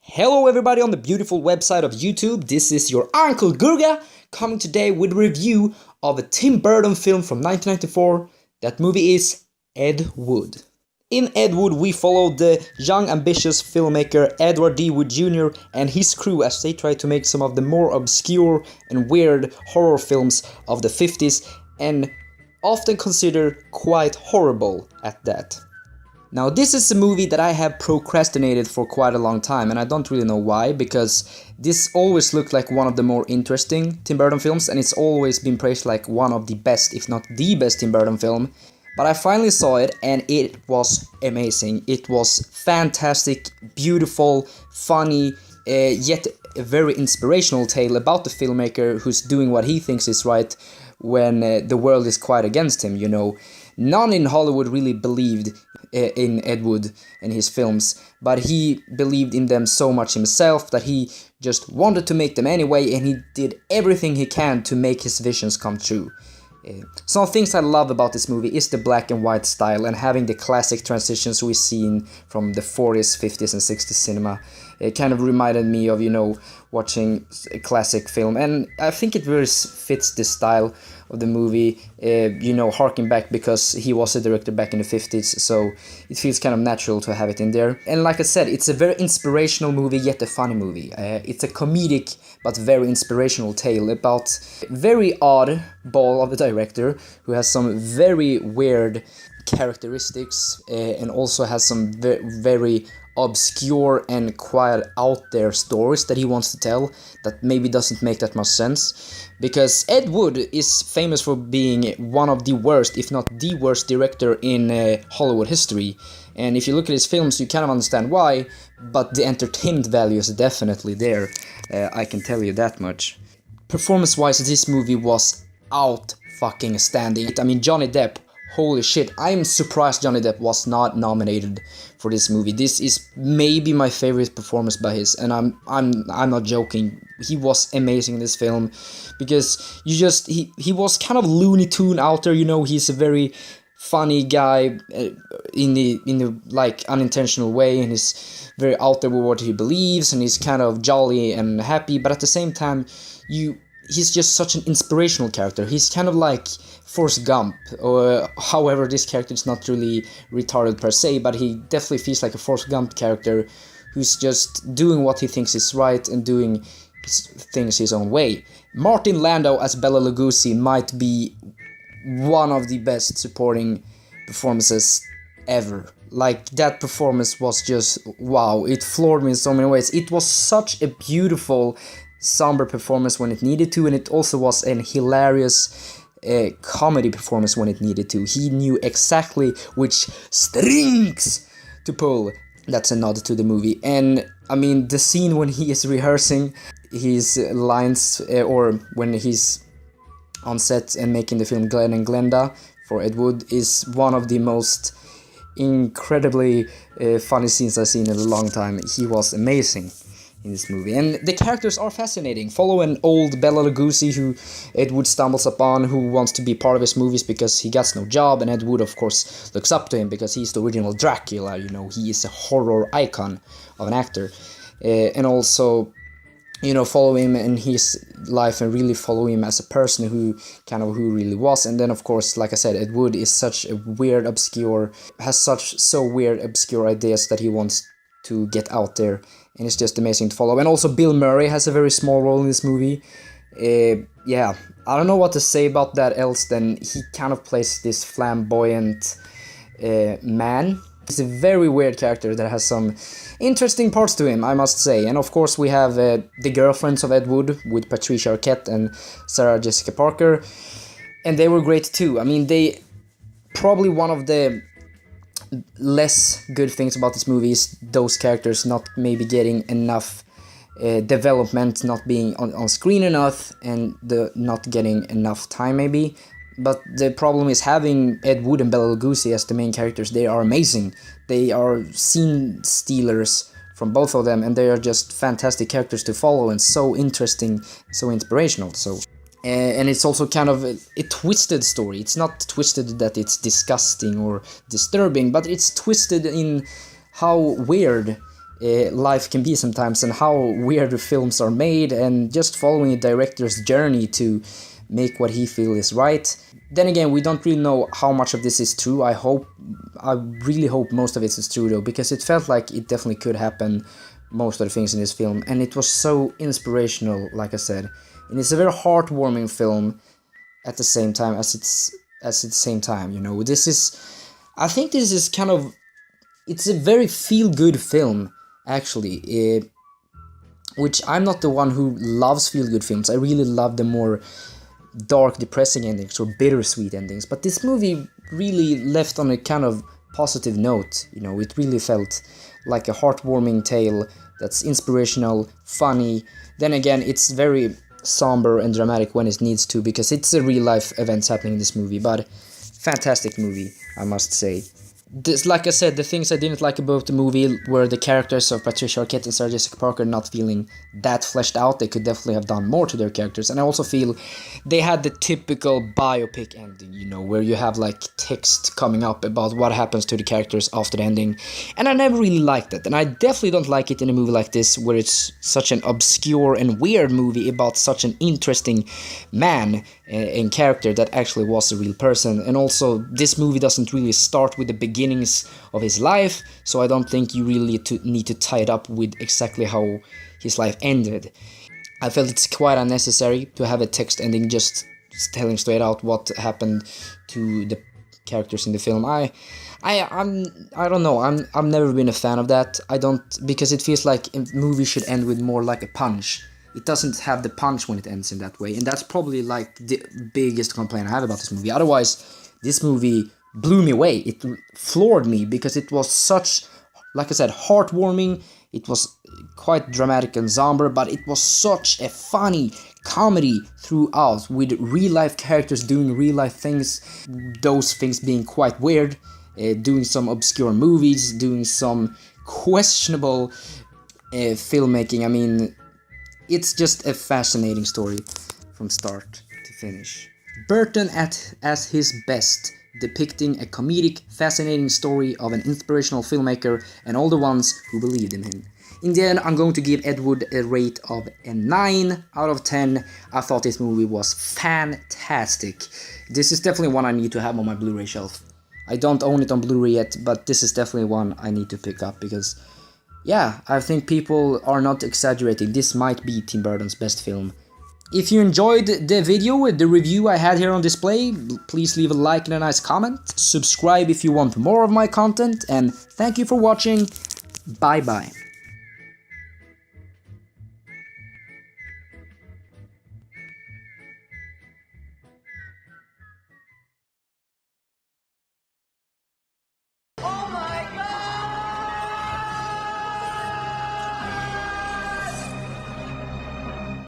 Hello everybody on the beautiful website of YouTube, this is your Uncle Gurga coming today with a review of a Tim Burton film from 1994. That movie is Ed Wood. In Ed Wood we follow the young ambitious filmmaker Edward D. Wood Jr. and his crew as they try to make some of the more obscure and weird horror films of the 50s and often considered quite horrible at that. Now this is a movie that I have procrastinated for quite a long time and I don't really know why, because this always looked like one of the more interesting Tim Burton films and it's always been praised like one of the best, if not the best Tim Burton film. But I finally saw it and it was amazing. It was fantastic, beautiful, funny, yet a very inspirational tale about the filmmaker who's doing what he thinks is right when the world is quite against him, you know. None in Hollywood really believed in Ed Wood and his films, but he believed in them so much himself that he just wanted to make them anyway, and he did everything he can to make his visions come true. Some things I love about this movie is the black and white style and having the classic transitions we've seen from the 40s, 50s and 60s cinema. It kind of reminded me of, you know, watching a classic film, and I think it really fits the style of the movie, you know, harking back because he was a director back in the 50s, so it feels kind of natural to have it in there. And like I said, it's a very inspirational movie, yet a funny movie. It's a comedic but very inspirational tale about a very odd ball of a director who has some very weird characteristics and also has some very obscure and quite out there stories that he wants to tell that maybe doesn't make that much sense, because Ed Wood is famous for being one of the worst, if not the worst director in Hollywood history, and if you look at his films you kind of understand why, but the entertainment value is definitely there, I can tell you that much. Performance wise this movie was out fucking standing. I mean, Johnny Depp, holy shit, I'm surprised Johnny Depp was not nominated for this movie. This is maybe my favorite performance by his, and I'm not joking. He was amazing in this film because he was kind of Looney Tune out there, you know. He's a very funny guy in the like unintentional way, and he's very out there with what he believes, and he's kind of jolly and happy, but at the same time he's just such an inspirational character. He's kind of like Forrest Gump, or however, this character is not really retarded per se, but he definitely feels like a Forrest Gump character who's just doing what he thinks is right and doing things his own way. Martin Landau as Bela Lugosi might be one of the best supporting performances ever. Like, that performance was just wow, it floored me in so many ways. It was such a beautiful somber performance when it needed to, and it also was an hilarious comedy performance when it needed to. He knew exactly which strings to pull. That's a nod to the movie. And I mean, the scene when he is rehearsing his lines, or when he's on set and making the film Glenn and Glenda for Ed Wood, is one of the most incredibly funny scenes I've seen in a long time. He was amazing in this movie, and the characters are fascinating. Follow an old Bela Lugosi who Ed Wood stumbles upon, who wants to be part of his movies because he gets no job, and Ed Wood of course looks up to him because he's the original Dracula, you know. He is a horror icon of an actor, and also, you know, follow him in his life and really follow him as a person who who really was. And then of course, like I said, Ed Wood is such a weird, obscure, has so weird, obscure ideas that he wants to get out there, and it's just amazing to follow. And also Bill Murray has a very small role in this movie. Yeah, I don't know what to say about that else than he kind of plays this flamboyant man. He's a very weird character that has some interesting parts to him, I must say. And of course we have the girlfriends of Ed Wood with Patricia Arquette and Sarah Jessica Parker, and they were great too. I mean, they probably one of the less good things about this movie is those characters not maybe getting enough development, not being on screen enough, and not getting enough time maybe. But the problem is having Ed Wood and Bela Lugosi as the main characters. They are amazing. They are scene stealers from both of them, and they are just fantastic characters to follow and so interesting, so inspirational. So and it's also kind of a twisted story. It's not twisted that it's disgusting or disturbing, but it's twisted in how weird life can be sometimes, and how weird films are made, and just following a director's journey to make what he feels is right. Then again, we don't really know how much of this is true. I really hope most of it is true though, because it felt like it definitely could happen, most of the things in this film, and it was so inspirational, like I said. And it's a very heartwarming film at the same time you know. I think this is kind of, it's a very feel-good film, actually, which I'm not the one who loves feel-good films. I really love the more dark, depressing endings or bittersweet endings, but this movie really left on a kind of positive note, you know. It really felt like a heartwarming tale that's inspirational, funny. Then again, it's very somber and dramatic when it needs to, because it's a real-life events happening in this movie, but fantastic movie, I must say. This, like I said, the things I didn't like about the movie were the characters of Patricia Arquette and Sarah Jessica Parker not feeling that fleshed out. They could definitely have done more to their characters, and I also feel they had the typical biopic ending, you know, where you have like text coming up about what happens to the characters after the ending, and I never really liked that, and I definitely don't like it in a movie like this, where it's such an obscure and weird movie about such an interesting man and character that actually was a real person. And also, this movie doesn't really start with the beginnings of his life, so I don't think you really need to tie it up with exactly how his life ended. I felt it's quite unnecessary to have a text ending just telling straight out what happened to the characters in the film. I don't know. I've never been a fan of that. I don't, because it feels like a movie should end with more like a punch. It doesn't have the punch when it ends in that way, and that's probably like the biggest complaint I have about this movie. Otherwise, this movie blew me away. It floored me because it was such, like I said, heartwarming. It was quite dramatic and somber, but it was such a funny comedy throughout, with real-life characters doing real-life things, those things being quite weird, doing some obscure movies, doing some questionable filmmaking. I mean, it's just a fascinating story from start to finish. Burton as his best, depicting a comedic, fascinating story of an inspirational filmmaker and all the ones who believed in him. In the end, I'm going to give Ed Wood a rate of a 9 out of 10. I thought this movie was fantastic. This is definitely one I need to have on my Blu-ray shelf. I don't own it on Blu-ray yet, but this is definitely one I need to pick up, because yeah, I think people are not exaggerating. This might be Tim Burton's best film. If you enjoyed the video, the review I had here on display, please leave a like and a nice comment. Subscribe if you want more of my content, and thank you for watching. Bye bye.